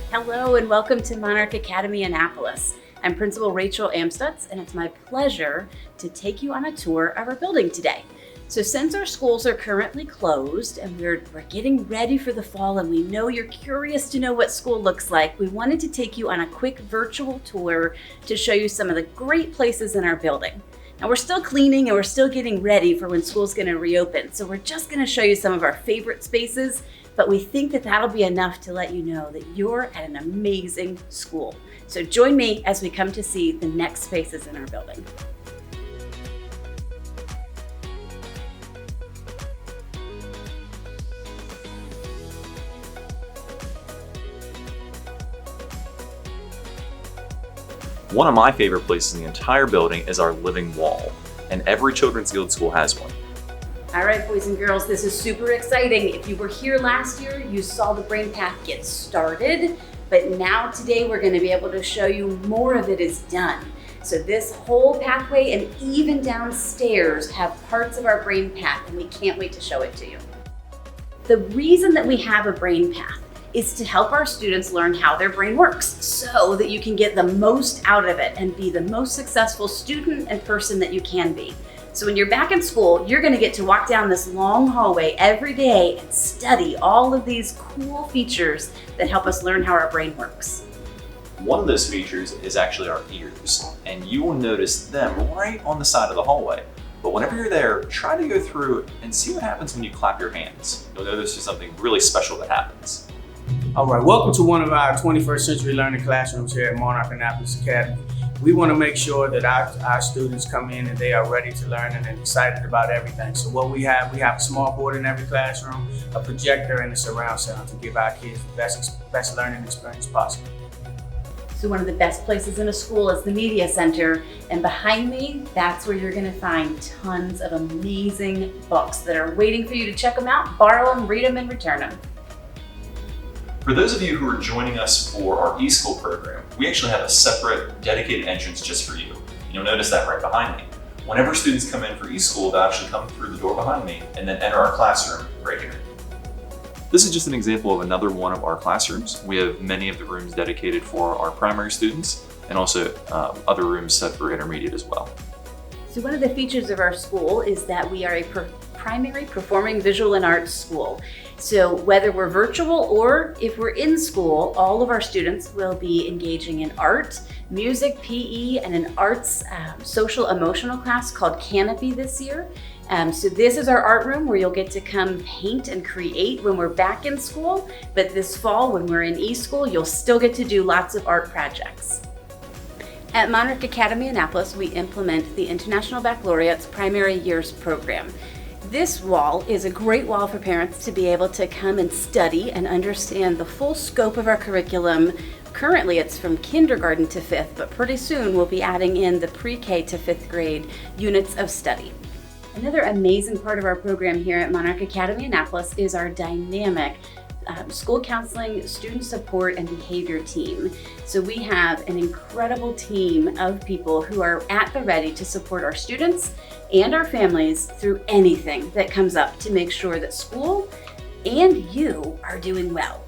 Hello and welcome to Monarch Academy Annapolis. I'm Principal Rachel Amstutz, and it's my pleasure to take you on a tour of our building today. So since our schools are currently closed and we're getting ready for the fall and we know you're curious to know what school looks like, we wanted to take you on a quick virtual tour to show you some of the great places in our building. Now we're still cleaning and we're still getting ready for when school's going to reopen, so we're just going to show you some of our favorite spaces, but we think that that'll be enough to let you know that you're at an amazing school. So join me as we come to see the next spaces in our building. One of my favorite places in the entire building is our living wall, and every Children's Guild school has one. All right, boys and girls, this is super exciting. If you were here last year, you saw the Brain Path get started, but now today we're going to be able to show you more of it is done. So this whole pathway and even downstairs have parts of our Brain Path, and we can't wait to show it to you. The reason that we have a Brain Path is to help our students learn how their brain works so that you can get the most out of it and be the most successful student and person that you can be. So when you're back in school, you're gonna get to walk down this long hallway every day and study all of these cool features that help us learn how our brain works. One of those features is actually our ears, and you will notice them right on the side of the hallway. But whenever you're there, try to go through and see what happens when you clap your hands. You'll notice there's something really special that happens. All right, welcome to one of our 21st century learning classrooms here at Monarch Annapolis Academy. We want to make sure that our students come in and they are ready to learn and excited about everything. So what we have a small board in every classroom, a projector, and a surround sound to give our kids the best learning experience possible. So one of the best places in a school is the media center, and behind me, that's where you're gonna find tons of amazing books that are waiting for you to check them out, borrow them, read them, and return them. For those of you who are joining us for our eSchool program, we actually have a separate dedicated entrance just for you. You'll notice that right behind me. Whenever students come in for eSchool, they'll actually come through the door behind me and then enter our classroom right here. This is just an example of another one of our classrooms. We have many of the rooms dedicated for our primary students and also other rooms set for intermediate as well. So one of the features of our school is that we are a primary performing visual and arts school. So whether we're virtual or if we're in school, all of our students will be engaging in art, music, PE, and an arts social emotional class called Canopy this year. So this is our art room where you'll get to come paint and create when we're back in school, but this fall when we're in eSchool, you'll still get to do lots of art projects. At Monarch Academy Annapolis, we implement the International Baccalaureate's Primary Years program. This wall is a great wall for parents to be able to come and study and understand the full scope of our curriculum. Currently, it's from kindergarten to 5th, but pretty soon we'll be adding in the pre-K to 5th grade units of study. Another amazing part of our program here at Monarch Academy Annapolis is our dynamic school counseling, student support, and behavior team. So we have an incredible team of people who are at the ready to support our students and our families through anything that comes up to make sure that school and you are doing well.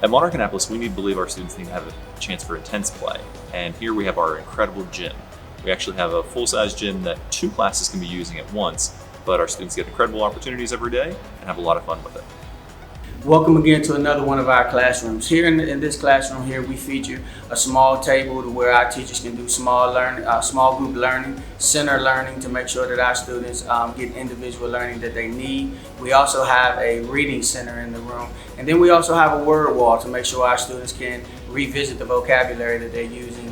At Monarch Annapolis, we need to believe our students need to have a chance for intense play. And here we have our incredible gym. We actually have a full-size gym that 2 classes can be using at once, but our students get incredible opportunities every day and have a lot of fun with it. Welcome again to another one of our classrooms. Here in this classroom here, we feature a small table to where our teachers can do small group learning, center learning to make sure that our students get individual learning that they need. We also have a reading center in the room. And then we also have a word wall to make sure our students can revisit the vocabulary that they're using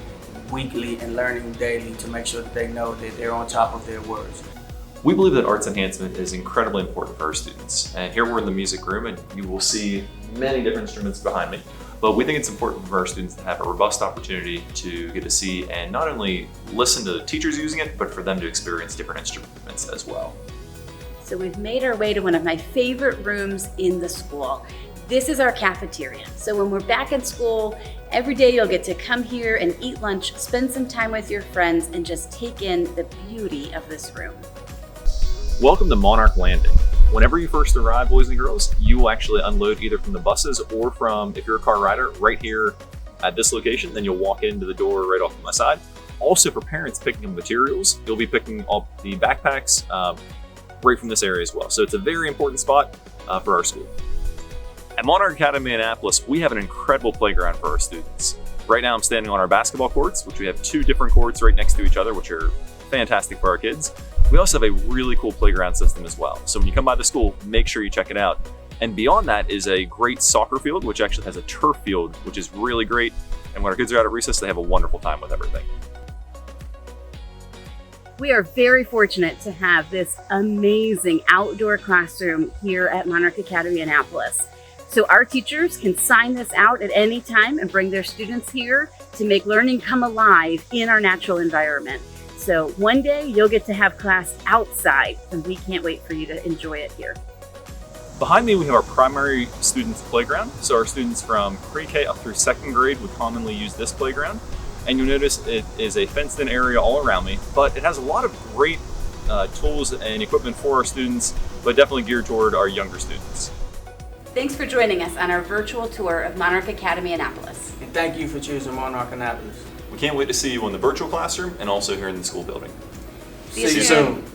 weekly and learning daily to make sure that they know that they're on top of their words. We believe that arts enhancement is incredibly important for our students. And here we're in the music room and you will see many different instruments behind me. But we think it's important for our students to have a robust opportunity to get to see and not only listen to teachers using it, but for them to experience different instruments as well. So we've made our way to one of my favorite rooms in the school. This is our cafeteria. So when we're back in school, every day you'll get to come here and eat lunch, spend some time with your friends, and just take in the beauty of this room. Welcome to Monarch Landing. Whenever you first arrive, boys and girls, you will actually unload either from the buses or from, if you're a car rider, right here at this location. Then you'll walk into the door right off to my side. Also, for parents picking up materials, you'll be picking up the backpacks right from this area as well. So it's a very important spot for our school. At Monarch Academy Annapolis, we have an incredible playground for our students. Right now I'm standing on our basketball courts, which we have 2 different courts right next to each other, which are fantastic for our kids. We also have a really cool playground system as well. So when you come by the school, make sure you check it out. And beyond that is a great soccer field, which actually has a turf field, which is really great. And when our kids are out at recess, they have a wonderful time with everything. We are very fortunate to have this amazing outdoor classroom here at Monarch Academy Annapolis. So our teachers can sign this out at any time and bring their students here to make learning come alive in our natural environment. So one day you'll get to have class outside, and we can't wait for you to enjoy it here. Behind me, we have our primary students playground. So our students from pre-K up through 2nd grade would commonly use this playground. And you'll notice it is a fenced in area all around me, but it has a lot of great tools and equipment for our students, but definitely geared toward our younger students. Thanks for joining us on our virtual tour of Monarch Academy Annapolis. And thank you for choosing Monarch Annapolis. We can't wait to see you in the virtual classroom and also here in the school building. See you soon.